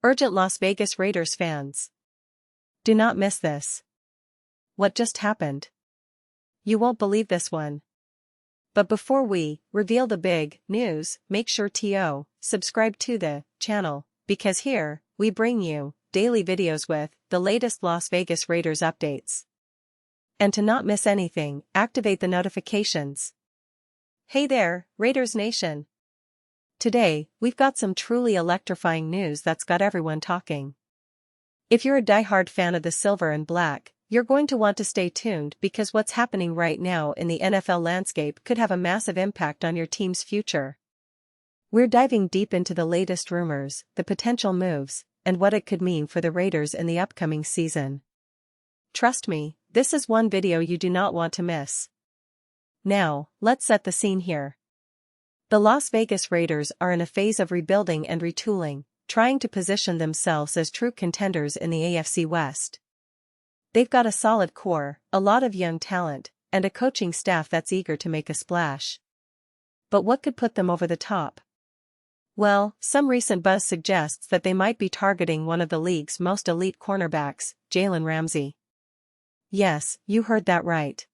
Urgent Las Vegas Raiders fans. Do not miss this. What just happened? You won't believe this one. But before we reveal the big news, make sure to subscribe to the channel, because here, we bring you daily videos with the latest Las Vegas Raiders updates. And to not miss anything, activate the notifications. Hey there, Raiders Nation! Today, we've got some truly electrifying news that's got everyone talking. If you're a diehard fan of the silver and black, you're going to want to stay tuned because what's happening right now in the NFL landscape could have a massive impact on your team's future. We're diving deep into the latest rumors, the potential moves, and what it could mean for the Raiders in the upcoming season. Trust me, this is one video you do not want to miss. Now, let's set the scene here. The Las Vegas Raiders are in a phase of rebuilding and retooling, trying to position themselves as true contenders in the AFC West. They've got a solid core, a lot of young talent, and a coaching staff that's eager to make a splash. But what could put them over the top? Well, some recent buzz suggests that they might be targeting one of the league's most elite cornerbacks, Jalen Ramsey. Yes, you heard that right.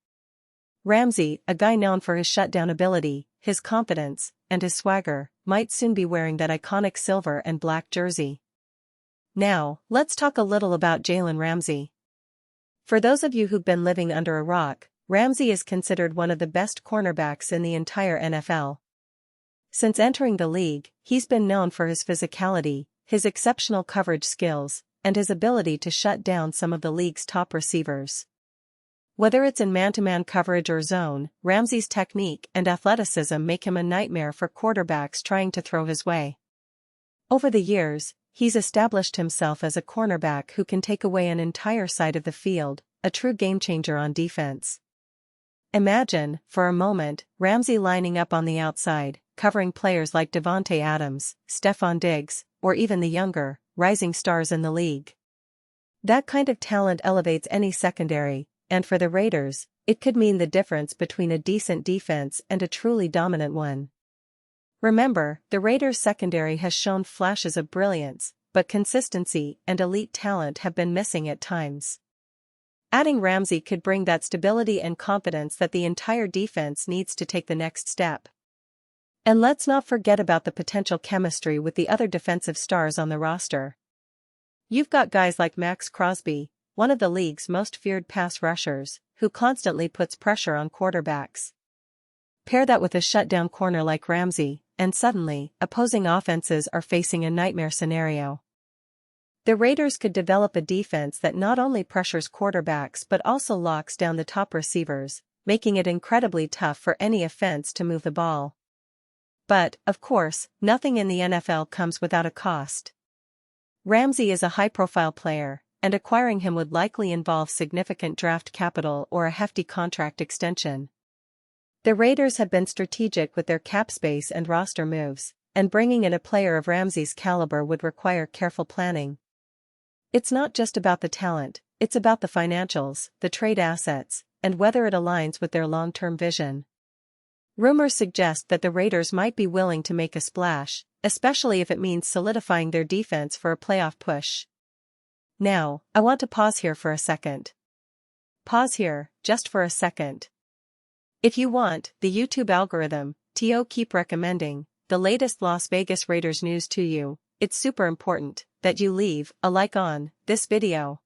Ramsey, a guy known for his shutdown ability, his confidence, and his swagger, might soon be wearing that iconic silver and black jersey. Now, let's talk a little about Jalen Ramsey. For those of you who've been living under a rock, Ramsey is considered one of the best cornerbacks in the entire NFL. Since entering the league, he's been known for his physicality, his exceptional coverage skills, and his ability to shut down some of the league's top receivers. Whether it's in man-to-man coverage or zone, Ramsey's technique and athleticism make him a nightmare for quarterbacks trying to throw his way. Over the years, he's established himself as a cornerback who can take away an entire side of the field, a true game-changer on defense. Imagine, for a moment, Ramsey lining up on the outside, covering players like Davante Adams, Stephon Diggs, or even the younger, rising stars in the league. That kind of talent elevates any secondary, and for the Raiders, it could mean the difference between a decent defense and a truly dominant one. Remember, the Raiders' secondary has shown flashes of brilliance, but consistency and elite talent have been missing at times. Adding Ramsey could bring that stability and confidence that the entire defense needs to take the next step. And let's not forget about the potential chemistry with the other defensive stars on the roster. You've got guys like Max Crosby, one of the league's most feared pass rushers, who constantly puts pressure on quarterbacks. Pair that with a shutdown corner like Ramsey, and suddenly, opposing offenses are facing a nightmare scenario. The Raiders could develop a defense that not only pressures quarterbacks but also locks down the top receivers, making it incredibly tough for any offense to move the ball. But, of course, nothing in the NFL comes without a cost. Ramsey is a high-profile player, and acquiring him would likely involve significant draft capital or a hefty contract extension. The Raiders have been strategic with their cap space and roster moves, and bringing in a player of Ramsey's caliber would require careful planning. It's not just about the talent, it's about the financials, the trade assets, and whether it aligns with their long-term vision. Rumors suggest that the Raiders might be willing to make a splash, especially if it means solidifying their defense for a playoff push. Now, I want to pause here for a second. Pause here, just for a second. If you want the YouTube algorithm to keep recommending the latest Las Vegas Raiders news to you, it's super important that you leave a like on this video.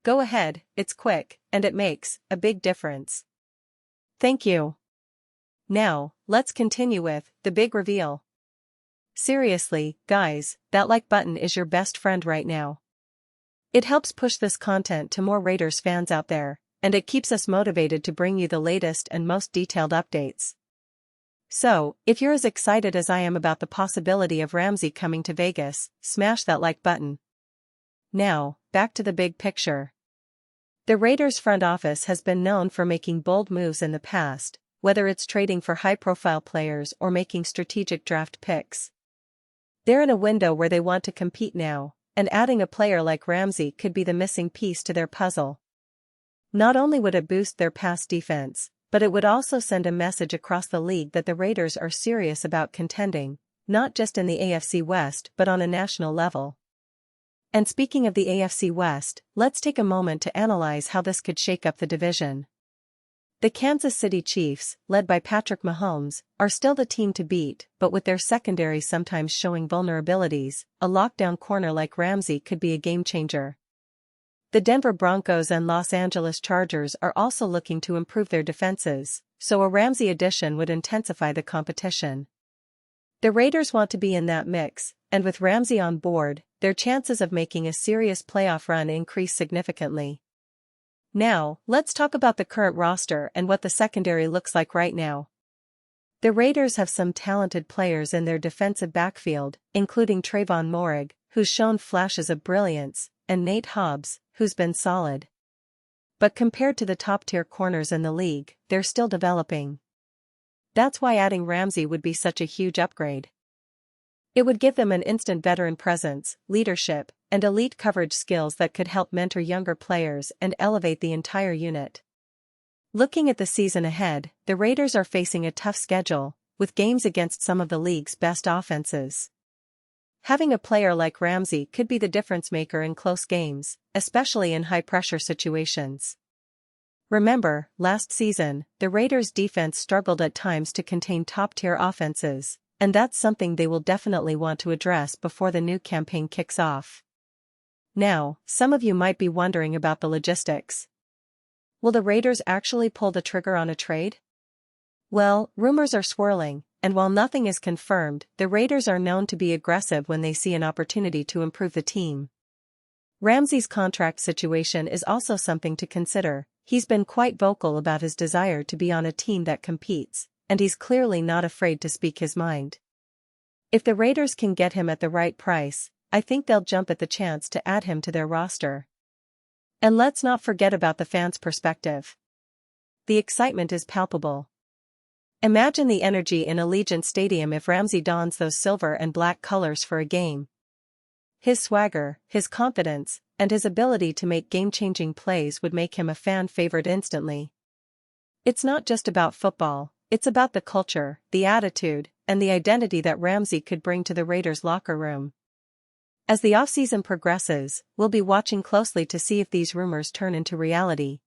Go ahead, it's quick, and it makes a big difference. Thank you. Now, let's continue with the big reveal. Seriously, guys, that like button is your best friend right now. It helps push this content to more Raiders fans out there, and it keeps us motivated to bring you the latest and most detailed updates. So, if you're as excited as I am about the possibility of Ramsey coming to Vegas, smash that like button. Now, back to the big picture. The Raiders front office has been known for making bold moves in the past, whether it's trading for high-profile players or making strategic draft picks. They're in a window where they want to compete now, and adding a player like Ramsey could be the missing piece to their puzzle. Not only would it boost their pass defense, but it would also send a message across the league that the Raiders are serious about contending, not just in the AFC West but on a national level. And speaking of the AFC West, let's take a moment to analyze how this could shake up the division. The Kansas City Chiefs, led by Patrick Mahomes, are still the team to beat, but with their secondary sometimes showing vulnerabilities, a lockdown corner like Ramsey could be a game-changer. The Denver Broncos and Los Angeles Chargers are also looking to improve their defenses, so a Ramsey addition would intensify the competition. The Raiders want to be in that mix, and with Ramsey on board, their chances of making a serious playoff run increase significantly. Now, let's talk about the current roster and what the secondary looks like right now. The Raiders have some talented players in their defensive backfield, including Trayvon Moehrig, who's shown flashes of brilliance, and Nate Hobbs, who's been solid. But compared to the top-tier corners in the league, they're still developing. That's why adding Ramsey would be such a huge upgrade. It would give them an instant veteran presence, leadership, and elite coverage skills that could help mentor younger players and elevate the entire unit. Looking at the season ahead, the Raiders are facing a tough schedule, with games against some of the league's best offenses. Having a player like Ramsey could be the difference-maker in close games, especially in high-pressure situations. Remember, last season, the Raiders' defense struggled at times to contain top-tier offenses, and that's something they will definitely want to address before the new campaign kicks off. Now, some of you might be wondering about the logistics. Will the Raiders actually pull the trigger on a trade? Well, rumors are swirling, and while nothing is confirmed, the Raiders are known to be aggressive when they see an opportunity to improve the team. Ramsey's contract situation is also something to consider. He's been quite vocal about his desire to be on a team that competes, and he's clearly not afraid to speak his mind. If the Raiders can get him at the right price, I think they'll jump at the chance to add him to their roster. And let's not forget about the fans' perspective. The excitement is palpable. Imagine the energy in Allegiant Stadium if Ramsey dons those silver and black colors for a game. His swagger, his confidence, and his ability to make game-changing plays would make him a fan favorite instantly. It's not just about football, it's about the culture, the attitude, and the identity that Ramsey could bring to the Raiders' locker room. As the offseason progresses, we'll be watching closely to see if these rumors turn into reality.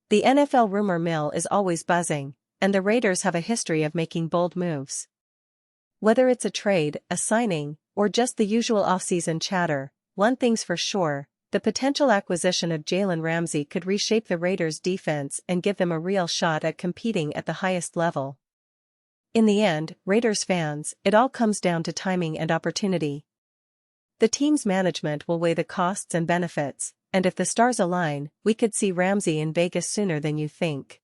The NFL rumor mill is always buzzing, and the Raiders have a history of making bold moves. Whether it's a trade, a signing, or just the usual offseason chatter, one thing's for sure, the potential acquisition of Jalen Ramsey could reshape the Raiders' defense and give them a real shot at competing at the highest level. In the end, Raiders fans, it all comes down to timing and opportunity. The team's management will weigh the costs and benefits, and if the stars align, we could see Ramsey in Vegas sooner than you think.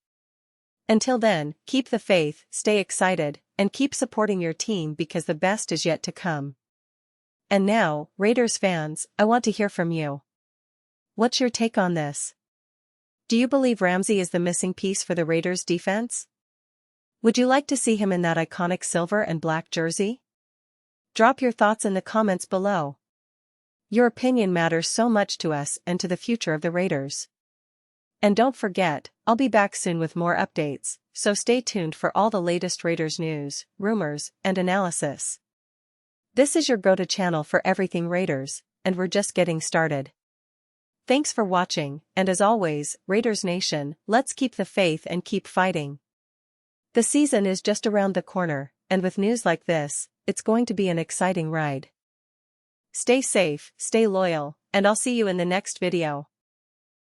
Until then, keep the faith, stay excited, and keep supporting your team because the best is yet to come. And now, Raiders fans, I want to hear from you. What's your take on this? Do you believe Ramsey is the missing piece for the Raiders' defense? Would you like to see him in that iconic silver and black jersey? Drop your thoughts in the comments below. Your opinion matters so much to us and to the future of the Raiders. And don't forget, I'll be back soon with more updates, so stay tuned for all the latest Raiders news, rumors, and analysis. This is your go-to channel for everything Raiders, and we're just getting started. Thanks for watching, and as always, Raiders Nation, let's keep the faith and keep fighting. The season is just around the corner, and with news like this, it's going to be an exciting ride. Stay safe, stay loyal, and I'll see you in the next video.